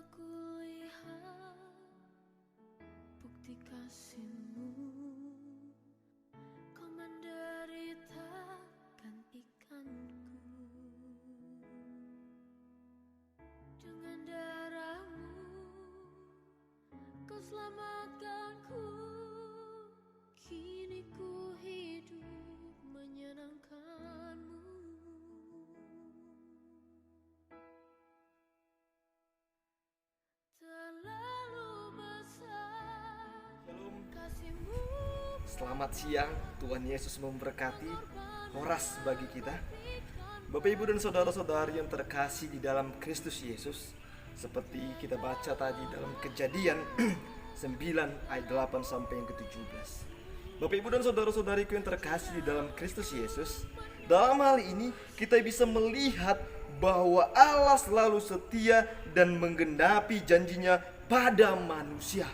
aku lihat bukti kasih-Mu, Kau menderitakan ikanku. Dengan darah-Mu Kau selamatkanku. Kini ku hidup menyenangkan-Mu. Terlalu besar Shalom. kasih-Mu. Selamat siang, Tuhan Yesus memberkati. Horas bagi kita. Bapak, Ibu, dan saudara-saudari yang terkasih di dalam Kristus Yesus, seperti kita baca tadi dalam Kejadian 9 ayat 8 sampai yang ke-17. Bapak, Ibu, dan saudara-saudariku yang terkasih di dalam Kristus Yesus, dalam hal ini kita bisa melihat bahwa Allah selalu setia dan menggenapi janjinya pada manusia.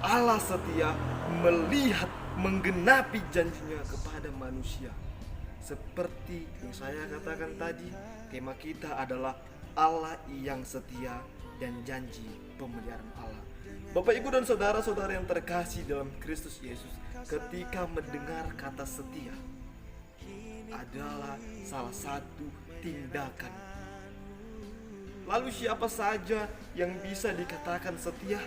Allah setia melihat menggenapi janjinya kepada manusia. Seperti yang saya katakan tadi, tema kita adalah Allah yang setia dan janji pemeliharaan Allah. Bapak, Ibu, dan saudara-saudara yang terkasih dalam Kristus Yesus, ketika mendengar kata setia adalah salah satu tindakan. Lalu siapa saja yang bisa dikatakan setia?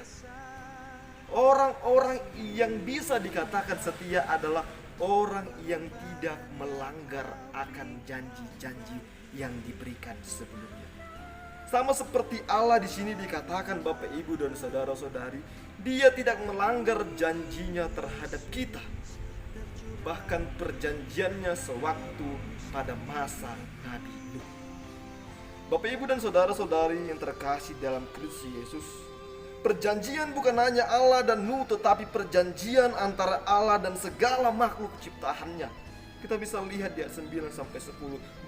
Orang-orang yang bisa dikatakan setia adalah orang yang tidak melanggar akan janji-janji yang diberikan sebelumnya. Sama seperti Allah di sini dikatakan, Bapak, Ibu, dan saudara-saudari, Dia tidak melanggar janjinya terhadap kita. Bahkan perjanjiannya sewaktu pada masa Nabi Nuh. Bapak, Ibu, dan saudara-saudari yang terkasih dalam Kristus Yesus, perjanjian bukan hanya Allah dan Nuh, tetapi perjanjian antara Allah dan segala makhluk ciptaannya. Kita bisa lihat di ayat 9 sampai 10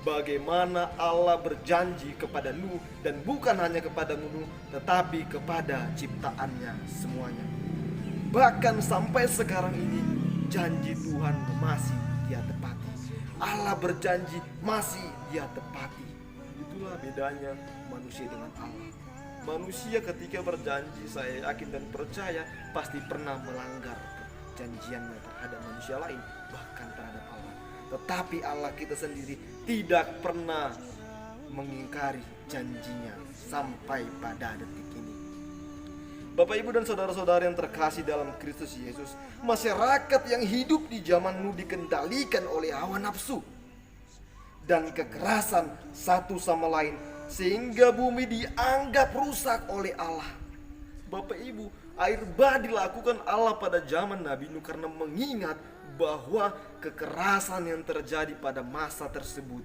bagaimana Allah berjanji kepada Nuh, dan bukan hanya kepada Nuh tetapi kepada ciptaannya semuanya. Bahkan sampai sekarang ini janji Tuhan masih Dia tepati. Allah berjanji masih Dia tepati. Itulah bedanya manusia dengan Allah. Manusia ketika berjanji, saya yakin dan percaya, pasti pernah melanggar perjanjiannya terhadap manusia lain, bahkan terhadap Allah. Tetapi Allah kita sendiri tidak pernah mengingkari janjinya sampai pada detik ini. Bapak, Ibu, dan saudara-saudara yang terkasih dalam Kristus Yesus, masyarakat yang hidup di zaman Nuh dikendalikan oleh hawa nafsu dan kekerasan satu sama lain, sehingga bumi dianggap rusak oleh Allah. Bapak, Ibu, air bah dilakukan Allah pada zaman Nabi Nuh karena mengingat bahwa kekerasan yang terjadi pada masa tersebut,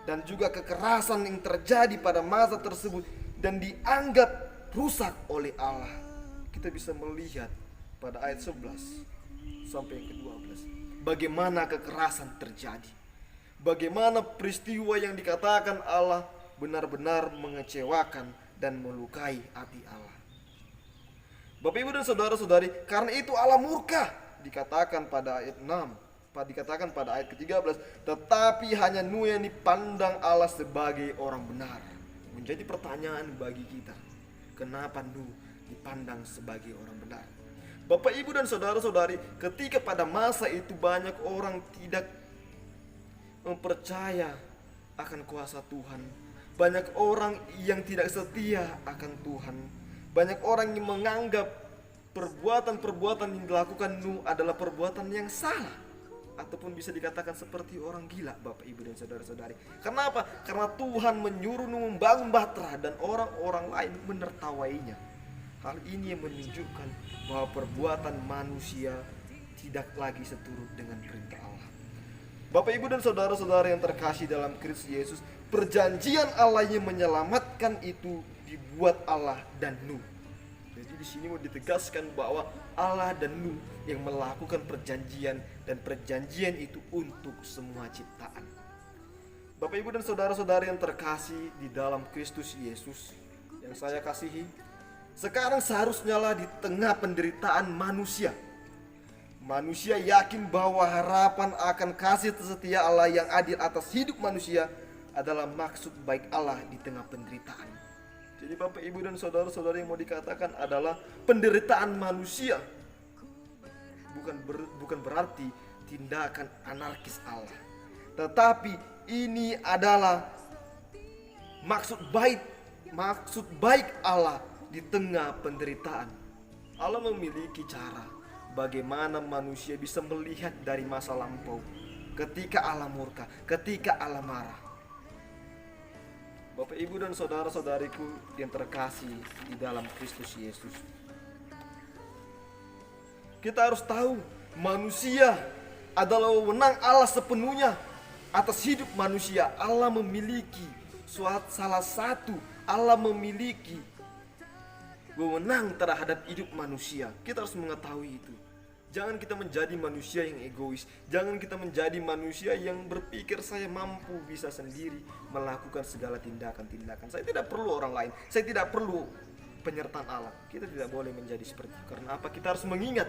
dan juga kekerasan yang terjadi pada masa tersebut dan dianggap rusak oleh Allah. Kita bisa melihat pada ayat 11 sampai yang ke-12 bagaimana kekerasan terjadi. Bagaimana peristiwa yang dikatakan Allah benar-benar mengecewakan dan melukai hati Allah. Bapak, Ibu, dan saudara-saudari, karena itu Allah murka, dikatakan pada ayat 6, dikatakan pada ayat ke-13, tetapi hanya Nuh yang dipandang Allah sebagai orang benar. Menjadi pertanyaan bagi kita, kenapa Nuh dipandang sebagai orang benar? Bapak, Ibu, dan saudara-saudari, ketika pada masa itu banyak orang tidak mempercaya akan kuasa Tuhan, banyak orang yang tidak setia akan Tuhan, banyak orang yang menganggap perbuatan-perbuatan yang dilakukan Nuh adalah perbuatan yang salah, ataupun bisa dikatakan seperti orang gila, Bapak, Ibu, dan saudara-saudari. Kenapa? Karena Tuhan menyuruh Nuh membangun bahtera dan orang-orang lain menertawainya. Hal ini yang menunjukkan bahwa perbuatan manusia tidak lagi seturut dengan perintah Allah. Bapak, Ibu, dan saudara-saudara yang terkasih dalam Kristus Yesus, perjanjian Allah yang menyelamatkan itu dibuat Allah dan Nuh. Jadi di sini mau ditegaskan bahwa Allah dan Nuh yang melakukan perjanjian, dan perjanjian itu untuk semua ciptaan. Bapak, Ibu, dan saudara-saudara yang terkasih di dalam Kristus Yesus yang saya kasihi, sekarang seharusnya lah di tengah penderitaan manusia, manusia yakin bahwa harapan akan kasih setia Allah yang adil atas hidup manusia adalah maksud baik Allah di tengah penderitaan. Jadi Bapak Ibu dan saudara-saudara, yang mau dikatakan adalah penderitaan manusia bukan berarti tindakan anarkis Allah. Tetapi ini adalah maksud baik Allah di tengah penderitaan. Allah memiliki cara bagaimana manusia bisa melihat dari masa lampau ketika Allah murka, ketika Allah marah. Bapak Ibu dan saudara-saudariku yang terkasih di dalam Kristus Yesus, kita harus tahu manusia adalah wewenang Allah sepenuhnya atas hidup manusia. Allah memiliki Allah memiliki wewenang terhadap hidup manusia. Kita harus mengetahui itu. Jangan kita menjadi manusia yang egois. Jangan kita menjadi manusia yang berpikir saya mampu bisa sendiri melakukan segala tindakan-tindakan. Saya tidak perlu orang lain. Saya tidak perlu penyertaan Allah. Kita tidak boleh menjadi seperti itu. Karena apa? Kita harus mengingat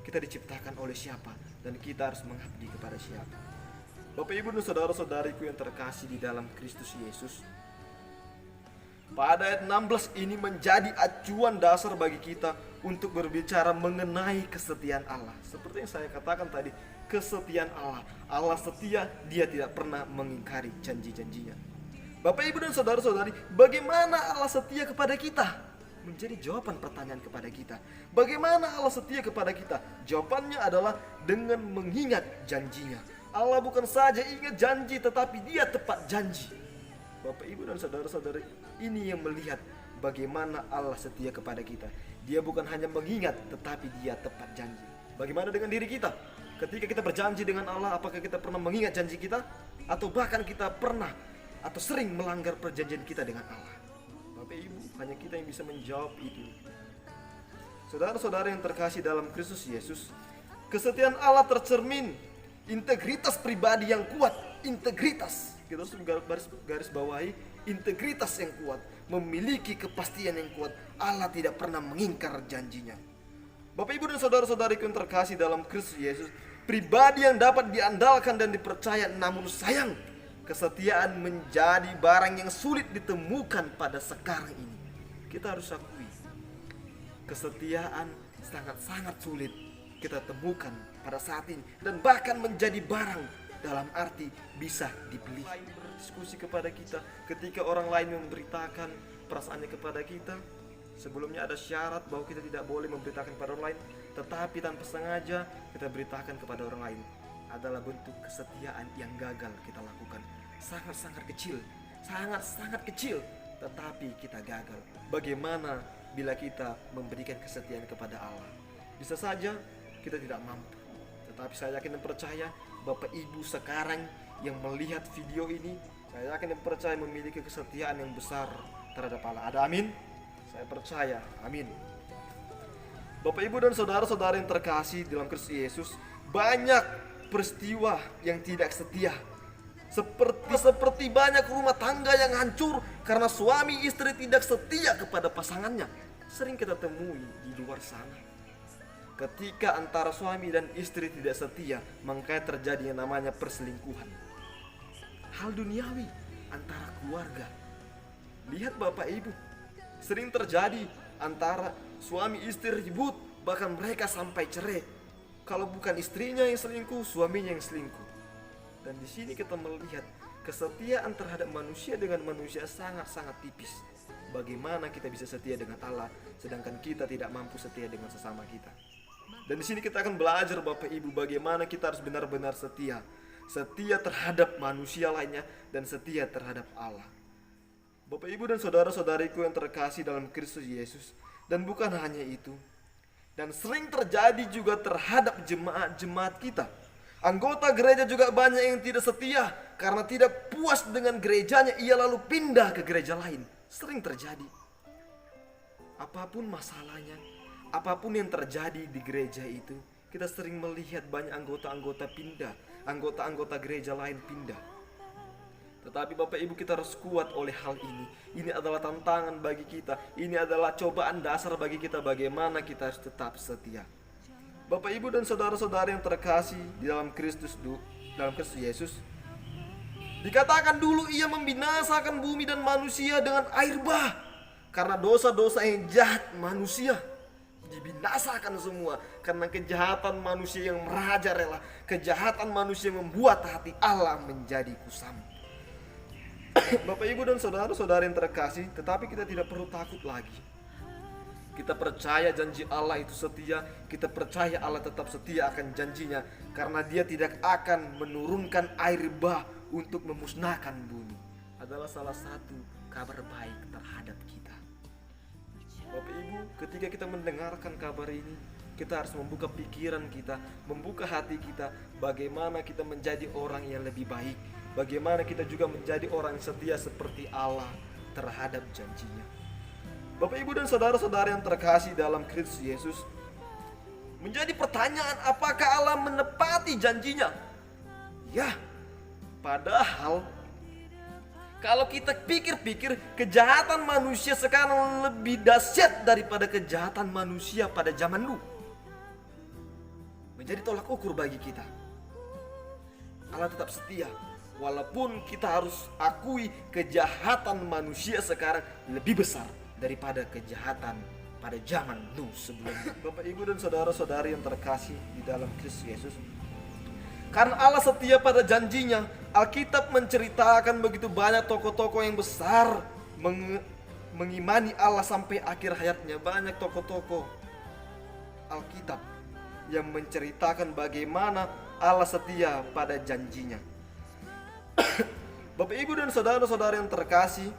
kita diciptakan oleh siapa dan kita harus mengabdi kepada siapa. Bapak Ibu dan saudara-saudariku yang terkasih di dalam Kristus Yesus, pada ayat 16 ini menjadi acuan dasar bagi kita untuk berbicara mengenai kesetiaan Allah. Seperti yang saya katakan tadi, kesetiaan Allah. Allah setia, Dia tidak pernah mengingkari janji-janjinya. Bapak Ibu dan saudara-saudari, bagaimana Allah setia kepada kita? Menjadi jawaban pertanyaan kepada kita. Bagaimana Allah setia kepada kita? Jawabannya adalah dengan mengingat janjinya. Allah bukan saja ingat janji, tetapi Dia tepat janji. Bapak Ibu dan saudara-saudari, ini yang melihat bagaimana Allah setia kepada kita. Dia bukan hanya mengingat, tetapi Dia tepat janji. Bagaimana dengan diri kita? Ketika kita berjanji dengan Allah, apakah kita pernah mengingat janji kita? Atau bahkan kita pernah atau sering melanggar perjanjian kita dengan Allah? Bapak Ibu, hanya kita yang bisa menjawab itu. Saudara-saudara yang terkasih dalam Kristus Yesus, kesetiaan Allah tercermin integritas pribadi yang kuat. Integritas, kita harus garis bawahi integritas yang kuat, memiliki kepastian yang kuat. Allah tidak pernah mengingkar janjinya. Bapak Ibu dan saudara-saudariku yang terkasih dalam Kristus Yesus, pribadi yang dapat diandalkan dan dipercaya. Namun sayang, kesetiaan menjadi barang yang sulit ditemukan pada sekarang ini. Kita harus akui, kesetiaan sangat-sangat sulit kita temukan pada saat ini, dan bahkan menjadi barang dalam arti bisa dibeli. Berdiskusi kepada kita ketika orang lain memberitakan perasaannya kepada kita. Sebelumnya ada syarat bahwa kita tidak boleh memberitakan kepada orang lain, tetapi tanpa sengaja kita beritakan kepada orang lain. Adalah bentuk kesetiaan yang gagal kita lakukan. Sangat-sangat kecil, sangat-sangat kecil, tetapi kita gagal. Bagaimana bila kita memberikan kesetiaan kepada Allah? Bisa saja kita tidak mampu, tetapi saya yakin dan percaya Bapak Ibu sekarang yang melihat video ini, saya yakin dan percaya memiliki kesetiaan yang besar terhadap Allah. Ada amin? Saya percaya, amin. Bapak Ibu dan saudara-saudara yang terkasih dalam Kristus Yesus, banyak peristiwa yang tidak setia. Seperti banyak rumah tangga yang hancur karena suami istri tidak setia kepada pasangannya. Sering kita temui di luar sana. Ketika antara suami dan istri tidak setia, makanya terjadi yang namanya perselingkuhan. Hal duniawi antara keluarga. Lihat Bapak Ibu, sering terjadi antara suami istri ribut, bahkan mereka sampai cerai. Kalau bukan istrinya yang selingkuh, suaminya yang selingkuh. Dan di sini kita melihat kesetiaan terhadap manusia dengan manusia sangat-sangat tipis. Bagaimana kita bisa setia dengan Allah, sedangkan kita tidak mampu setia dengan sesama kita. Dan di sini kita akan belajar Bapak Ibu bagaimana kita harus benar-benar setia. Setia terhadap manusia lainnya dan setia terhadap Allah. Bapak Ibu dan saudara-saudariku yang terkasih dalam Kristus Yesus. Dan bukan hanya itu, dan sering terjadi juga terhadap jemaat-jemaat kita. Anggota gereja juga banyak yang tidak setia. Karena tidak puas dengan gerejanya, ia lalu pindah ke gereja lain. Sering terjadi. Apapun masalahnya, apapun yang terjadi di gereja itu, kita sering melihat banyak anggota-anggota pindah, anggota-anggota gereja lain pindah. Tetapi Bapak Ibu, kita harus kuat oleh hal ini. Ini adalah tantangan bagi kita. Ini adalah cobaan dasar bagi kita bagaimana kita harus tetap setia. Bapak Ibu dan saudara-saudara yang terkasih di dalam Kristus Yesus, dikatakan dulu ia membinasakan bumi dan manusia dengan air bah. Karena dosa-dosa yang jahat manusia dibinasakan semua. Karena kejahatan manusia yang merajalela, kejahatan manusia yang membuat hati Allah menjadi kusam. Bapak, Ibu, dan saudara-saudara yang terkasih, tetapi kita tidak perlu takut lagi. Kita percaya janji Allah itu setia. Kita percaya Allah tetap setia akan janjinya, karena Dia tidak akan menurunkan air bah untuk memusnahkan bumi. Adalah salah satu kabar baik terhadap kita. Bapak, Ibu, ketika kita mendengarkan kabar ini, kita harus membuka pikiran kita, membuka hati kita, bagaimana kita menjadi orang yang lebih baik, bagaimana kita juga menjadi orang yang setia seperti Allah terhadap janjinya. Bapak, Ibu, dan saudara-saudara yang terkasih dalam Kristus Yesus, menjadi pertanyaan, apakah Allah menepati janjinya? Ya, padahal kalau kita pikir-pikir, kejahatan manusia sekarang lebih dahsyat daripada kejahatan manusia pada zaman dulu. Menjadi tolak ukur bagi kita. Allah tetap setia, walaupun kita harus akui kejahatan manusia sekarang lebih besar daripada kejahatan pada zaman dulu sebelumnya. Bapak, Ibu, dan saudara-saudari yang terkasih di dalam Kristus Yesus, karena Allah setia pada janjinya, Alkitab menceritakan begitu banyak tokoh-tokoh yang besar mengimani Allah sampai akhir hayatnya. Banyak tokoh-tokoh Alkitab yang menceritakan bagaimana Allah setia pada janjinya. Bapak, Ibu, dan saudara-saudara yang terkasih,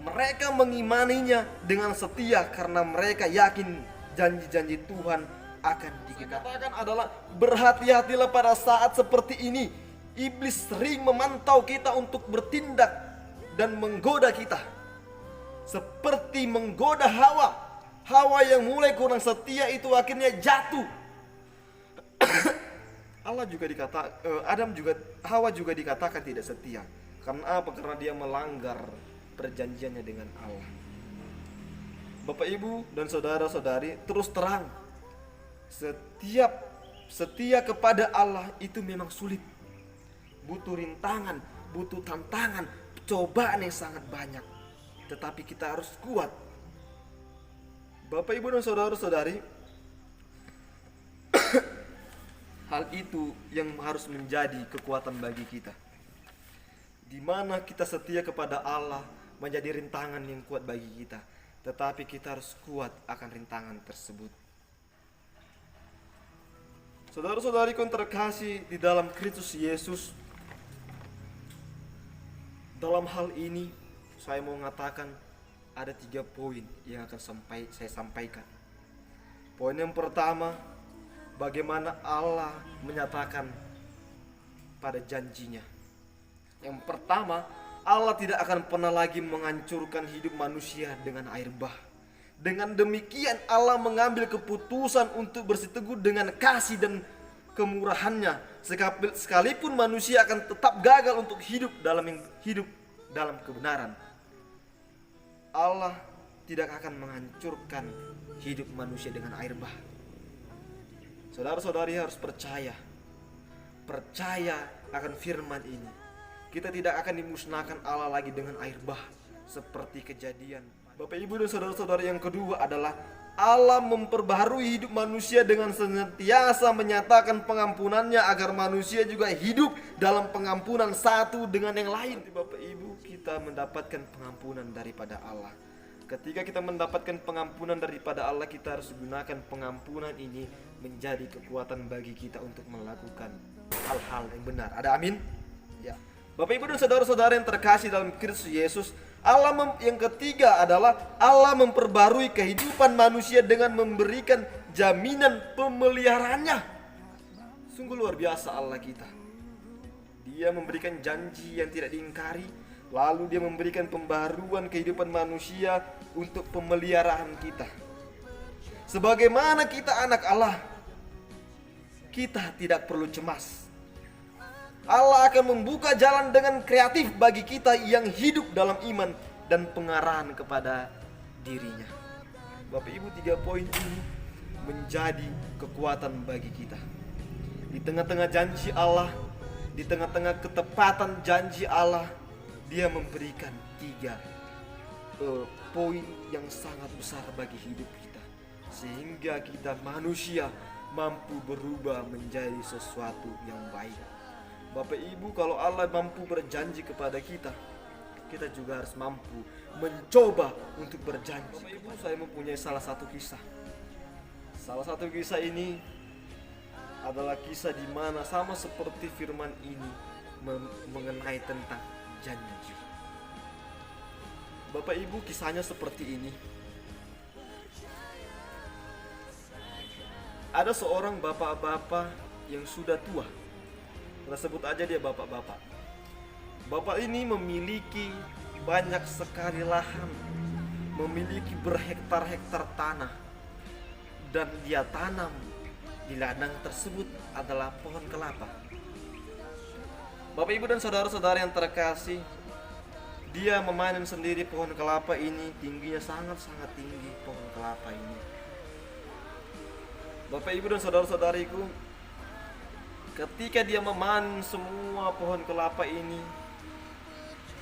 mereka mengimaninya dengan setia karena mereka yakin janji-janji Tuhan akan dikatakan adalah berhati-hatilah pada saat seperti ini. Iblis sering memantau kita untuk bertindak dan menggoda kita, seperti menggoda Hawa. Hawa yang mulai kurang setia itu akhirnya jatuh. Hawa juga dikatakan tidak setia. Karena apa? Karena dia melanggar perjanjiannya dengan Allah. Bapak, Ibu, dan saudara-saudari, terus terang, setia kepada Allah itu memang sulit. Butuh rintangan, butuh tantangan, cobaan yang sangat banyak. Tetapi kita harus kuat. Bapak, Ibu, dan saudara-saudari, hal itu yang harus menjadi kekuatan bagi kita. Di mana kita setia kepada Allah menjadi rintangan yang kuat bagi kita. Tetapi kita harus kuat akan rintangan tersebut. Saudara-saudariku yang terkasih di dalam Kristus Yesus, dalam hal ini saya mau mengatakan ada 3 poin yang akan saya sampaikan. Poin yang pertama, bagaimana Allah menyatakan pada janjinya. Yang pertama, Allah tidak akan pernah lagi menghancurkan hidup manusia dengan air bah. Dengan demikian Allah mengambil keputusan untuk bersiteguh dengan kasih dan kemurahannya, sekalipun manusia akan tetap gagal untuk hidup dalam kebenaran. Allah tidak akan menghancurkan hidup manusia dengan air bah. Saudara-saudari harus percaya akan firman ini. Kita tidak akan dimusnahkan Allah lagi dengan air bah seperti kejadian. Bapak, Ibu, dan saudara-saudara, yang kedua adalah Allah memperbaharui hidup manusia dengan senantiasa menyatakan pengampunannya agar manusia juga hidup dalam pengampunan satu dengan yang lain. Bapak, Ibu, kita mendapatkan pengampunan daripada Allah. Ketika kita mendapatkan pengampunan daripada Allah, kita harus gunakan pengampunan ini menjadi kekuatan bagi kita untuk melakukan hal-hal yang benar. Ada amin? Ya. Bapak, Ibu, dan saudara-saudara yang terkasih dalam Kristus Yesus, yang ketiga adalah Allah memperbarui kehidupan manusia dengan memberikan jaminan pemeliharaannya. Sungguh luar biasa Allah kita. Dia memberikan janji yang tidak diingkari, lalu Dia memberikan pembaruan kehidupan manusia untuk pemeliharaan kita. Sebagaimana kita anak Allah, kita tidak perlu cemas. Allah akan membuka jalan dengan kreatif bagi kita yang hidup dalam iman dan pengarahan kepada dirinya. Bapak, Ibu, 3 poin ini menjadi kekuatan bagi kita. Di tengah-tengah janji Allah, di tengah-tengah ketepatan janji Allah, Dia memberikan 3 poin yang sangat besar bagi hidup kita, sehingga kita manusia mampu berubah menjadi sesuatu yang baik. Bapak Ibu, kalau Allah mampu berjanji kepada kita, kita juga harus mampu mencoba untuk berjanji. Bapak Ibu, saya mempunyai salah satu kisah. Salah satu kisah ini adalah kisah di mana sama seperti firman ini mengenai tentang janji. Bapak Ibu, kisahnya seperti ini. Ada seorang bapak-bapak yang sudah tua. Kita sebut aja dia bapak-bapak. Bapak ini memiliki banyak sekali lahan, memiliki berhektar-hektar tanah, dan dia tanam di ladang tersebut adalah pohon kelapa. Bapak Ibu dan saudara-saudara yang terkasih, dia memanen sendiri pohon kelapa ini, tingginya sangat-sangat tinggi pohon kelapa ini. Bapak Ibu dan saudara-saudariku, ketika dia memanen semua pohon kelapa ini,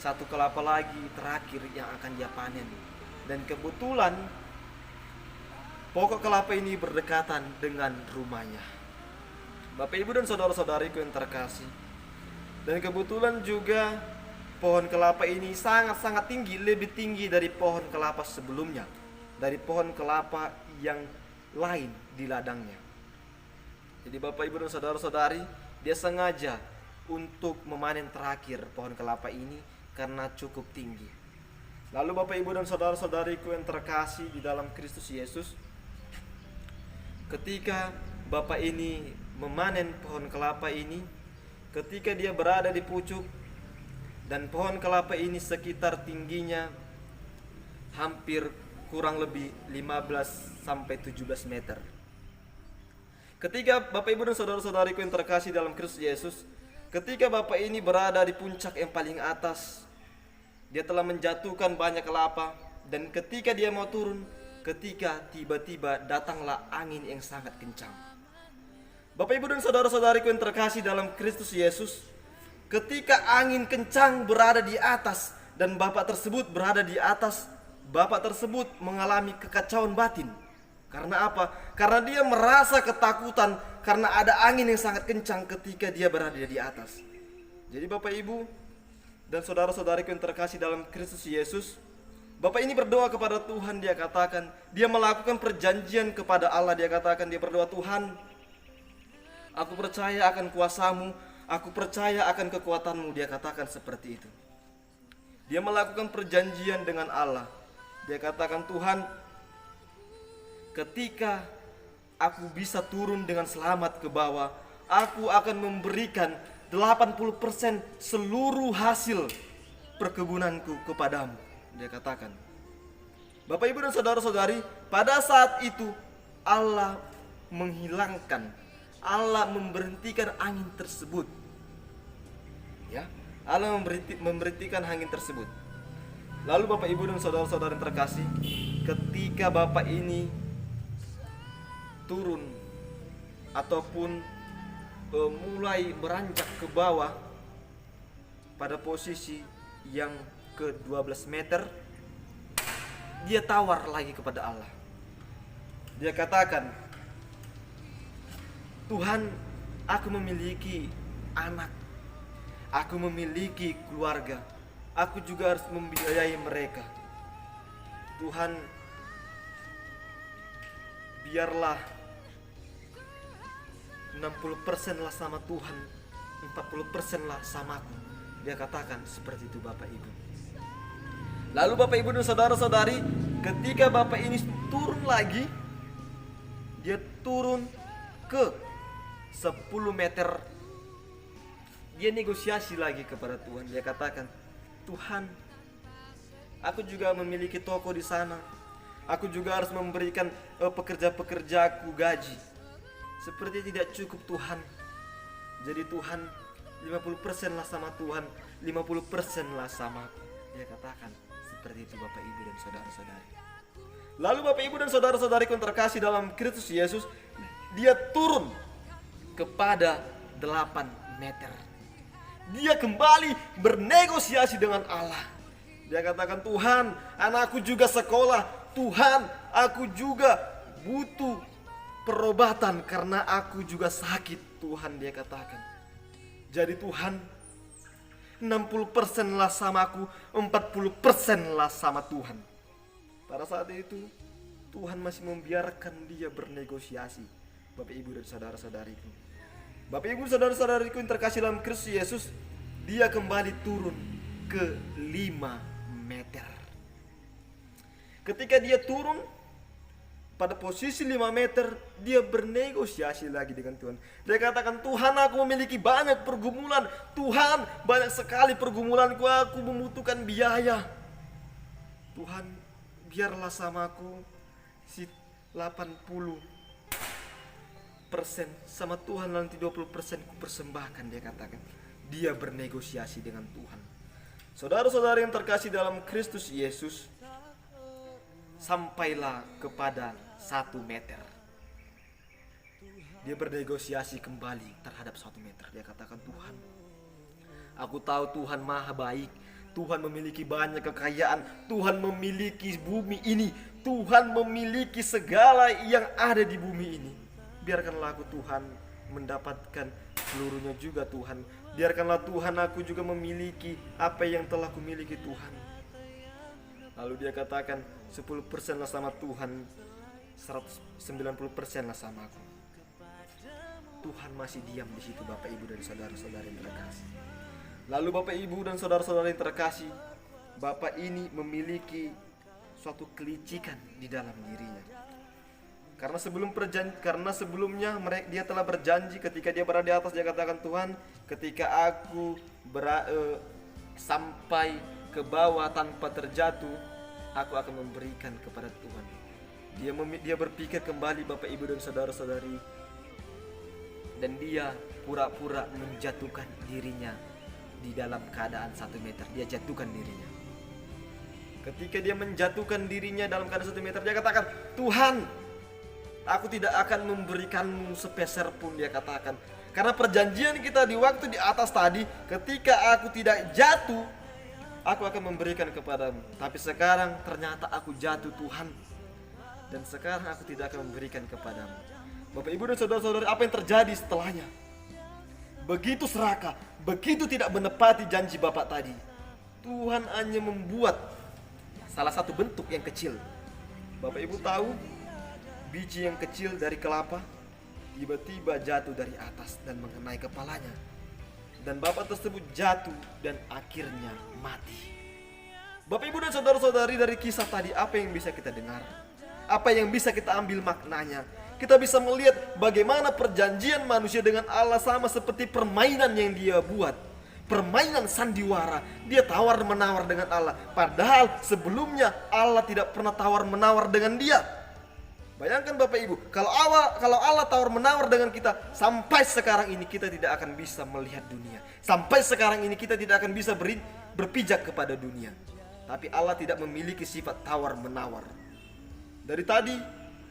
satu kelapa lagi terakhir yang akan dia panen. Dan kebetulan pokok kelapa ini berdekatan dengan rumahnya. Bapak Ibu dan saudara-saudariku yang terkasih, dan kebetulan juga pohon kelapa ini sangat-sangat tinggi, lebih tinggi dari pohon kelapa sebelumnya, dari pohon kelapa yang lain di ladangnya. Jadi Bapak Ibu dan saudara-saudari, dia sengaja untuk memanen terakhir pohon kelapa ini karena cukup tinggi. Lalu Bapak Ibu dan saudara-saudariku yang terkasih di dalam Kristus Yesus, ketika Bapak ini memanen pohon kelapa ini, ketika dia berada di pucuk, dan pohon kelapa ini sekitar tingginya hampir kurang lebih 15 sampai 17 meter. Ketika Bapak Ibu dan saudara-saudariku yang terkasih dalam Kristus Yesus, ketika Bapak ini berada di puncak yang paling atas, dia telah menjatuhkan banyak kelapa, dan ketika dia mau turun, ketika tiba-tiba datanglah angin yang sangat kencang. Bapak Ibu dan saudara-saudariku yang terkasih dalam Kristus Yesus, ketika angin kencang berada di atas dan Bapak tersebut berada di atas, Bapak tersebut mengalami kekacauan batin. Karena apa? Karena dia merasa ketakutan karena ada angin yang sangat kencang ketika dia berada di atas. Jadi Bapak Ibu dan saudara-saudariku yang terkasih dalam Kristus Yesus, Bapak ini berdoa kepada Tuhan. Dia katakan, dia melakukan perjanjian kepada Allah. Dia katakan, dia berdoa, Tuhan, aku percaya akan kuasa-Mu, aku percaya akan kekuatan-Mu. Dia katakan seperti itu. Dia melakukan perjanjian dengan Allah. Dia katakan, Tuhan, ketika aku bisa turun dengan selamat ke bawah, aku akan memberikan 80% seluruh hasil perkebunanku kepadamu. Dia katakan. Bapak Ibu dan saudara-saudari, pada saat itu Allah menghilangkan, Allah memberhentikan angin tersebut. Ya, Allah memberhentikan angin tersebut. Lalu Bapak Ibu dan saudara-saudara yang terkasih, ketika Bapak ini turun ataupun mulai beranjak ke bawah pada posisi yang ke 12 meter, dia tawar lagi kepada Allah. Dia katakan, Tuhan, aku memiliki anak, aku memiliki keluarga, aku juga harus membiayai mereka. Tuhan, biarlah 60% lah sama Tuhan, 40% lah sama aku. Dia katakan seperti itu Bapak Ibu. Lalu Bapak Ibu dan saudara-saudari, ketika Bapak ini turun lagi, dia turun ke 10 meter. Dia negosiasi lagi kepada Tuhan. Dia katakan, Tuhan, aku juga memiliki toko di sana. Aku juga harus memberikan pekerja-pekerjaku gaji. Seperti tidak cukup Tuhan. Jadi Tuhan, 50% lah sama Tuhan, 50% lah sama aku. Dia katakan seperti itu Bapak Ibu dan saudara-saudari. Lalu Bapak Ibu dan saudara-saudariku yang terkasih dalam Kristus Yesus, dia turun kepada 8 meter. Dia kembali bernegosiasi dengan Allah. Dia katakan, Tuhan, anakku juga sekolah. Tuhan, aku juga butuh perobatan karena aku juga sakit. Tuhan, dia katakan. Jadi Tuhan, 60% lah sama aku, 40% lah sama Tuhan. Pada saat itu Tuhan masih membiarkan dia bernegosiasi. Bapak ibu dan saudara-saudariku, Bapak ibu saudara-saudariku yang terkasih dalam Kristus Yesus, dia kembali turun ke 5 meter. Ketika dia turun pada posisi 5 meter, dia bernegosiasi lagi dengan Tuhan. Dia katakan, Tuhan, aku memiliki banyak pergumulan. Tuhan, banyak sekali pergumulanku, aku membutuhkan biaya. Tuhan, biarlah sama aku si 80% sama Tuhan, nanti 20% ku persembahkan, dia katakan. Dia bernegosiasi dengan Tuhan. Saudara-saudara yang terkasih dalam Kristus Yesus, sampailah kepada 1 meter. Dia bernegosiasi kembali terhadap 1 meter. Dia katakan, Tuhan, aku tahu Tuhan maha baik. Tuhan memiliki banyak kekayaan. Tuhan memiliki bumi ini. Tuhan memiliki segala yang ada di bumi ini. Biarkanlah aku, Tuhan, mendapatkan seluruhnya juga, Tuhan. Biarkanlah Tuhan, aku juga memiliki apa yang telah kumiliki, Tuhan. Lalu dia katakan, 10% lah sama Tuhan, 190% lah sama aku. Tuhan masih diam di situ, Bapak Ibu dan saudara-saudara yang terkasih. Lalu Bapak Ibu dan saudara-saudara yang terkasih, Bapak ini memiliki suatu kelicikan di dalam dirinya. Karena sebelumnya dia telah berjanji ketika dia berada di atas, dia katakan, Tuhan, ketika aku sampai ke bawah tanpa terjatuh, aku akan memberikan kepada Tuhan. Dia berpikir kembali, Bapak Ibu dan saudara-saudari, dan dia pura-pura menjatuhkan dirinya di dalam keadaan 1 meter. Dia jatuhkan dirinya. Ketika dia menjatuhkan dirinya dalam keadaan 1 meter, dia katakan, Tuhan, aku tidak akan memberikanmu sepeser pun, dia katakan. Karena perjanjian kita di waktu di atas tadi, ketika aku tidak jatuh, aku akan memberikan kepadamu. Tapi sekarang ternyata aku jatuh, Tuhan, dan sekarang aku tidak akan memberikan kepadamu. Bapak Ibu dan saudara-saudara, apa yang terjadi setelahnya? Begitu serakah, begitu tidak menepati janji Bapak tadi. Tuhan hanya membuat salah satu bentuk yang kecil. Bapak Ibu tahu, biji yang kecil dari kelapa tiba-tiba jatuh dari atas dan mengenai kepalanya. Dan bapak tersebut jatuh dan akhirnya mati. Bapak Ibu dan saudara-saudari, dari kisah tadi apa yang bisa kita dengar? Apa yang bisa kita ambil maknanya? Kita bisa melihat bagaimana perjanjian manusia dengan Allah sama seperti permainan yang dia buat. Permainan sandiwara. Dia tawar-menawar dengan Allah. Padahal sebelumnya Allah tidak pernah tawar-menawar dengan dia. Bayangkan Bapak Ibu, kalau Allah tawar-menawar dengan kita, sampai sekarang ini kita tidak akan bisa melihat dunia. Sampai sekarang ini kita tidak akan bisa berpijak kepada dunia. Tapi Allah tidak memiliki sifat tawar-menawar. Dari tadi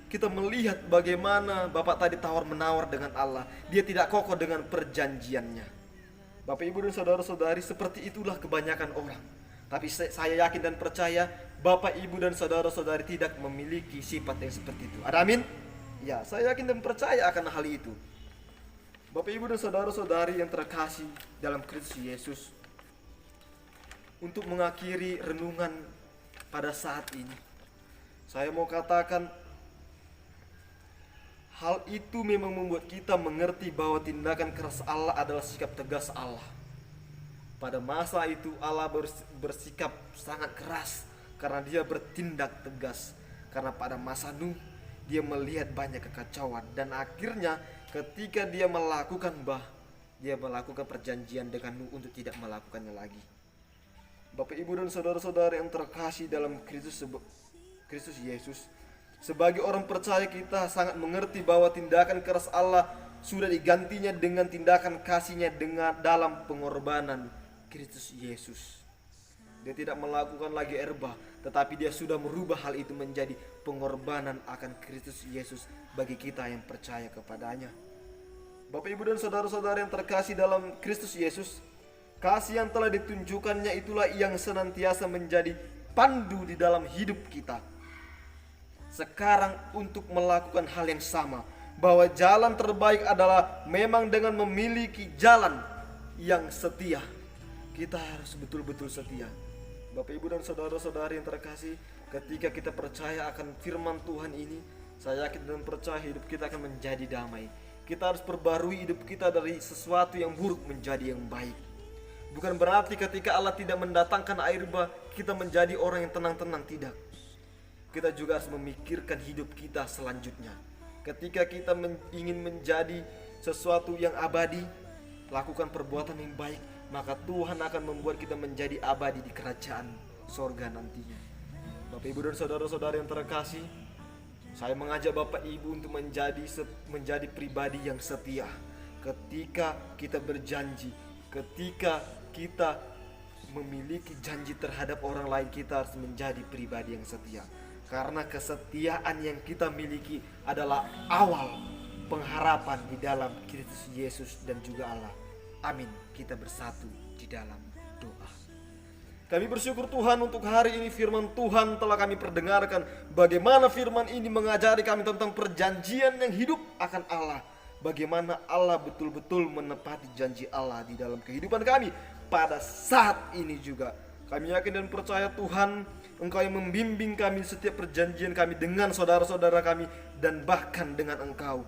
kita melihat bagaimana Bapak tadi tawar-menawar dengan Allah. Dia tidak kokoh dengan perjanjiannya. Bapak Ibu dan saudara-saudari, seperti itulah kebanyakan orang. Tapi saya yakin dan percaya Bapak, Ibu, dan saudara-saudari tidak memiliki sifat yang seperti itu. Ada amin? Ya, saya yakin dan percaya akan hal itu. Bapak, Ibu, dan saudara-saudari yang terkasih dalam Kristus Yesus, untuk mengakhiri renungan pada saat ini, saya mau katakan, hal itu memang membuat kita mengerti bahwa tindakan keras Allah adalah sikap tegas Allah. Pada masa itu Allah bersikap sangat keras karena dia bertindak tegas. Karena pada masa Nuh dia melihat banyak kekacauan, dan akhirnya ketika dia melakukan perjanjian dengan Nuh untuk tidak melakukannya lagi. Bapak, Ibu, dan saudara-saudara yang terkasih dalam Kristus Yesus, sebagai orang percaya kita sangat mengerti bahwa tindakan keras Allah sudah digantinya dengan tindakan kasih-Nya dalam pengorbanan Kristus Yesus. Dia tidak melakukan lagi erbah, tetapi dia sudah merubah hal itu menjadi pengorbanan akan Kristus Yesus bagi kita yang percaya kepadanya. Bapak, Ibu, dan saudara-saudara yang terkasih dalam Kristus Yesus, Kasih yang telah ditunjukkannya itulah yang senantiasa menjadi pandu di dalam hidup kita. Sekarang untuk melakukan hal yang sama, bahwa jalan terbaik adalah memang dengan memiliki jalan yang setia. Kita harus betul-betul setia. Bapak, Ibu, dan saudara-saudari yang terkasih, ketika kita percaya akan firman Tuhan ini, saya yakin dan percaya hidup kita akan menjadi damai. Kita harus perbarui hidup kita dari sesuatu yang buruk menjadi yang baik. Bukan berarti ketika Allah tidak mendatangkan air bah, kita menjadi orang yang tenang-tenang, tidak. Kita juga harus memikirkan hidup kita selanjutnya. Ketika kita ingin menjadi sesuatu yang abadi, lakukan perbuatan yang baik, maka Tuhan akan membuat kita menjadi abadi di kerajaan sorga nantinya. Bapak, Ibu, dan saudara-saudara yang terkasih, saya mengajak Bapak Ibu untuk menjadi pribadi yang setia. Ketika kita berjanji, ketika kita memiliki janji terhadap orang lain, kita harus menjadi pribadi yang setia. Karena kesetiaan yang kita miliki adalah awal pengharapan di dalam Kristus Yesus dan juga Allah. Amin. Kita bersatu di dalam doa. Kami bersyukur Tuhan untuk hari ini firman Tuhan telah kami perdengarkan. Bagaimana firman ini mengajari kami tentang perjanjian yang hidup akan Allah. Bagaimana Allah betul-betul menepati janji Allah di dalam kehidupan kami pada saat ini juga. Kami yakin dan percaya Tuhan, Engkau yang membimbing kami setiap perjanjian kami dengan saudara-saudara kami, dan bahkan dengan Engkau.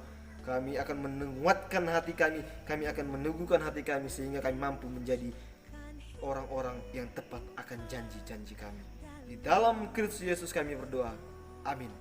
Kami akan menguatkan hati kami akan meneguhkan hati kami, sehingga kami mampu menjadi orang-orang yang tepat akan janji-janji kami. Di dalam Kristus Yesus kami berdoa. Amin.